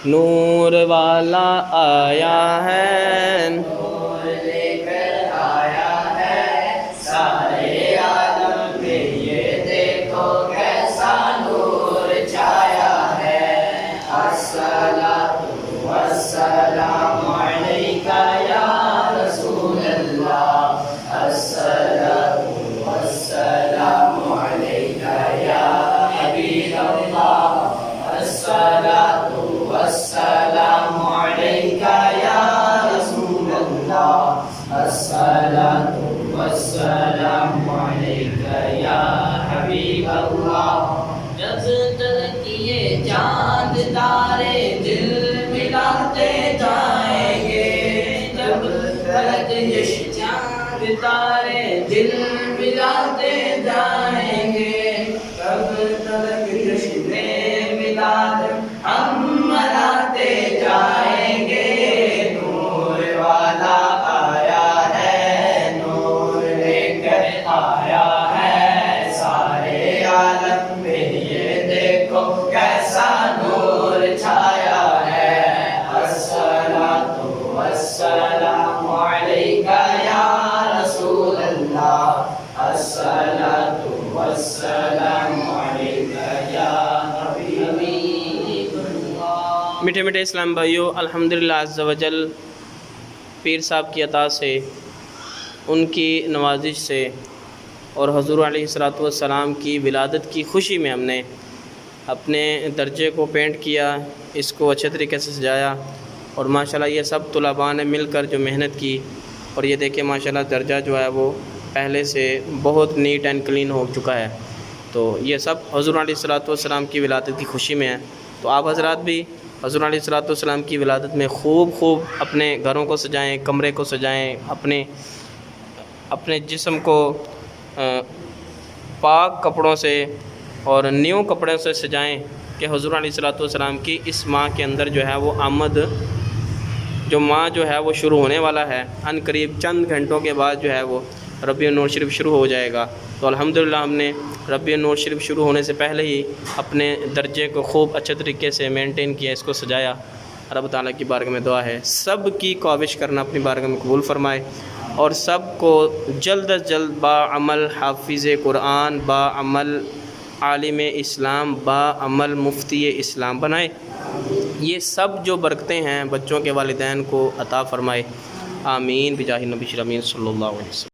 نور والا آیا ہے، نور لے کر آیا ہے، سارے عالم پہ یہ دیکھو کیسا نور چھایا ہے۔ الصلاۃ والسلام علیکہ یا رسول اللہ، الصلاۃ والسلام علیکہ یا حبیب اللہ، الصلاۃ والسلام علیکہ یا رسول اللہ، الصلاۃ والسلام علیکہ یا حبیب اللہ۔ جب تک یہ چاند تارے دل ملاتے جائیں گے، جب تک یہ چاند تارے دل ملاتے جائیں گے، تب تک جشن میلاد ہم مناتے جائیں گے۔ نور والا آیا ہے، نور لے کر آیا ہے، سارے عالم پہ یہ دیکھو کیسا نور چھایا ہے۔ الصلاۃ والسلام علیکہ یا رسول اللہ، الصلاۃ والسلام علیکہ یا حبیب اللہ۔ میٹھے میٹھے اسلام بھائیو، الحمدللہ عز و جل پیر صاحب کی عطا سے، ان کی نوازش سے اور حضور علیہ الصلوۃ والسلام کی ولادت کی خوشی میں ہم نے اپنے درجے کو پینٹ کیا، اس کو اچھے طریقے سے سجایا، اور ماشاءاللہ یہ سب طلباء نے مل کر جو محنت کی، اور یہ دیکھیں ماشاءاللہ درجہ جو ہے وہ پہلے سے بہت نیٹ اینڈ کلین ہو چکا ہے۔ تو یہ سب حضور علیہ الصلوۃ والسلام کی ولادت کی خوشی میں ہے۔ تو آپ حضرات بھی حضور علیہ الصلوۃ والسلام کی ولادت میں خوب اپنے گھروں کو سجائیں، کمرے کو سجائیں، اپنے جسم کو پاک کپڑوں سے اور نیو کپڑوں سے سجائیں کہ حضور علیہ الصلوۃ والسلام کی اس ماہ کے اندر جو ہے وہ آمد، جو ماہ جو ہے وہ شروع ہونے والا ہے، ان قریب چند گھنٹوں کے بعد جو ہے وہ ربیع النور شریف شروع ہو جائے گا۔ تو الحمدللہ ہم نے ربیع النور شریف شروع ہونے سے پہلے ہی اپنے درجے کو خوب اچھے طریقے سے مینٹین کیا، اس کو سجایا۔ رب تعالیٰ کی بارگاہ میں دعا ہے سب کی کاوش کرنا اپنی بارگاہ میں قبول فرمائے، اور سب کو جلد از جلد باعمل حافظ قرآن، باعمل عالم اسلام، باعمل مفتی اسلام بنائے۔ یہ سب جو برکتیں ہیں بچوں کے والدین کو عطا فرمائے، آمین بجاہ نبی امین صلی اللہ علیہ وسلم۔